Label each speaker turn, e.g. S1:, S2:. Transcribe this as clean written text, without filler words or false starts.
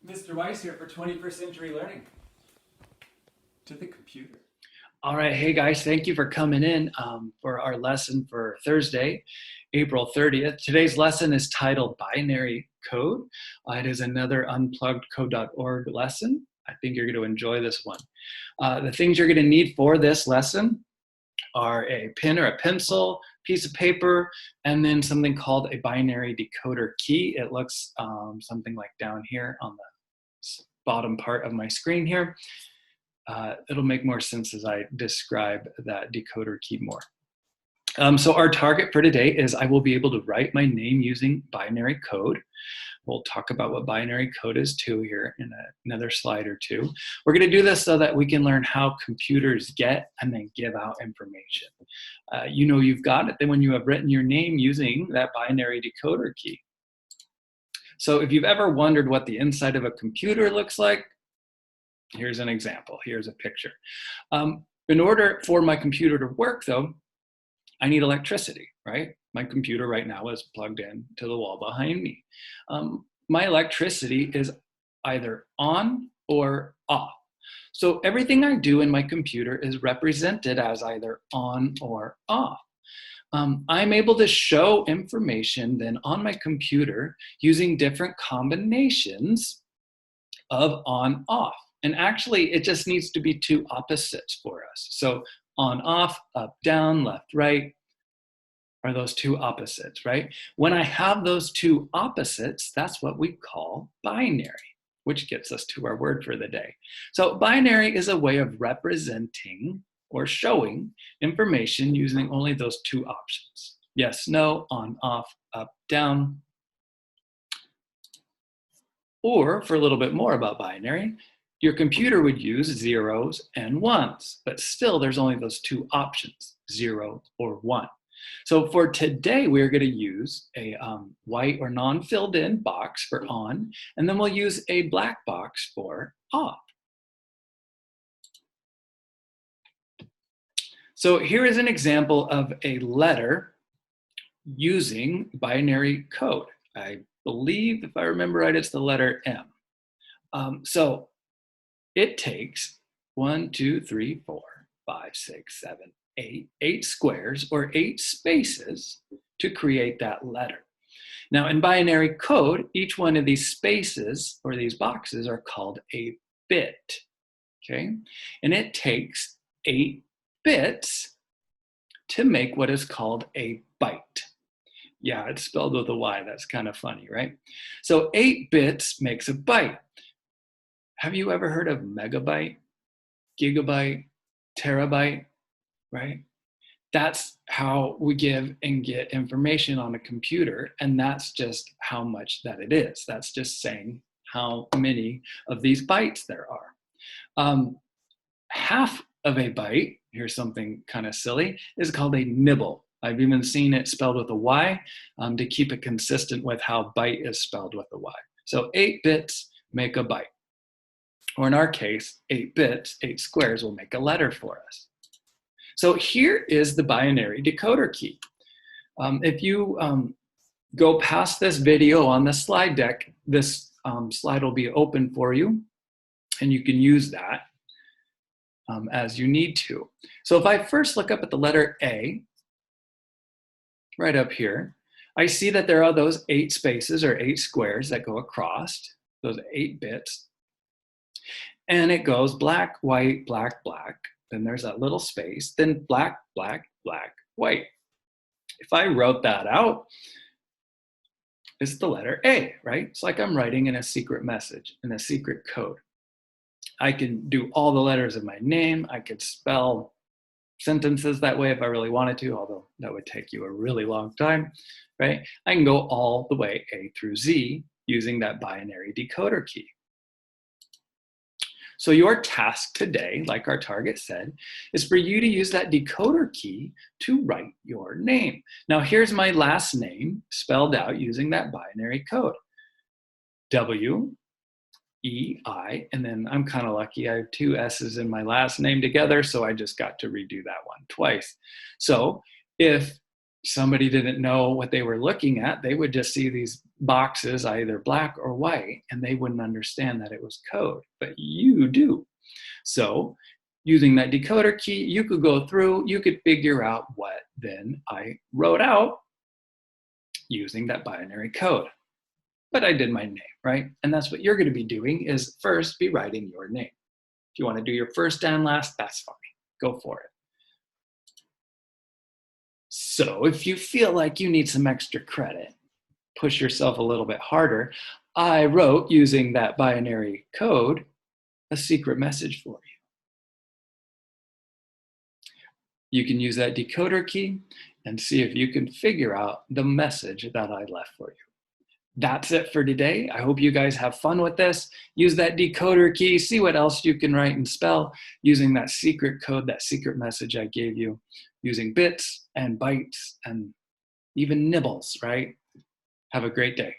S1: Mr. Weiss here for 21st Century Learning. To the computer.
S2: All right, hey guys, thank you for coming in for our lesson for Thursday, April 30th. Today's lesson is titled Binary Code. It is another unpluggedcode.org lesson. I think you're going to enjoy this one. The things you're going to need for this lesson are a pen or a pencil, piece of paper, and then something called a binary decoder key. It looks something like down here on the bottom part of my screen here. It'll make more sense as I describe that decoder key more. So our target for today is I will be able to write my name using binary code. We'll talk about what binary code is too here in another slide or two. We're going to do this so that we can learn how computers get and then give out information. You know you've got it then when you have written your name using that binary decoder key. So if you've ever wondered what the inside of a computer looks like, here's an example. Here's a picture. In order for my computer to work, though, I need electricity, right? My computer right now is plugged in to the wall behind me. My electricity is either on or off. So everything I do in my computer is represented as either on or off. I'm able to show information then on my computer using different combinations of on-off. And actually, it just needs to be two opposites for us. So on, off, up, down, left, right are those two opposites, right? When I have those two opposites, that's what we call binary, which gets us to our word for the day. So binary is a way of representing or showing information using only those two options. Yes, no, on, off, up, down. Or for a little bit more about binary, your computer would use zeros and ones, but still there's only those two options, 0 or 1. So for today, we're going to use a white or non-filled in box for on, and then we'll use a black box for off. So here is an example of a letter using binary code. I believe, if I remember right, it's the letter M. So it takes 1, 2, 3, 4, 5, 6, 7, 8 squares or 8 spaces to create that letter. Now in binary code, each one of these spaces or these boxes are called a bit, okay? And it takes 8 bits to make what is called a byte. Yeah, it's spelled with a Y, that's kind of funny, right? So 8 bits makes a byte. Have you ever heard of megabyte, gigabyte, terabyte, right? That's how we give and get information on a computer, and that's just how much that it is. That's just saying how many of these bytes there are. Half of a byte, here's something kind of silly, is called a nibble. I've even seen it spelled with a Y to keep it consistent with how byte is spelled with a Y. So 8 bits make a byte. Or in our case, 8 bits, 8 squares will make a letter for us. So here is the binary decoder key. If you go past this video on the slide deck, this slide will be open for you, and you can use that as you need to. So if I first look up at the letter A, right up here, I see that there are those 8 spaces or 8 squares that go across, those 8 bits. And it goes black, white, black, black. Then there's that little space. Then black, black, black, white. If I wrote that out, it's the letter A, right? It's like I'm writing in a secret message, in a secret code. I can do all the letters of my name. I could spell sentences that way if I really wanted to, although that would take you a really long time, right? I can go all the way A through Z using that binary decoder key. So your task today, like our target said, is for you to use that decoder key to write your name. Now here's my last name spelled out using that binary code. W-E-I, and then I'm kind of lucky, I have 2 S's in my last name together, so I just got to redo that one twice. So if somebody didn't know what they were looking at, they would just see these boxes, either black or white, and they wouldn't understand that it was code, but you do. So using that decoder key, you could go through, you could figure out what then I wrote out using that binary code. But I did my name, right? And that's what you're going to be doing, is first be writing your name. If you want to do your first and last, that's fine. Go for it. So if you feel like you need some extra credit, push yourself a little bit harder. I wrote, using that binary code, a secret message for you. You can use that decoder key and see if you can figure out the message that I left for you. That's it for today. I hope you guys have fun with this. Use that decoder key, see what else you can write and spell using that secret code, that secret message I gave you, using bits and bytes and even nibbles, right? Have a great day.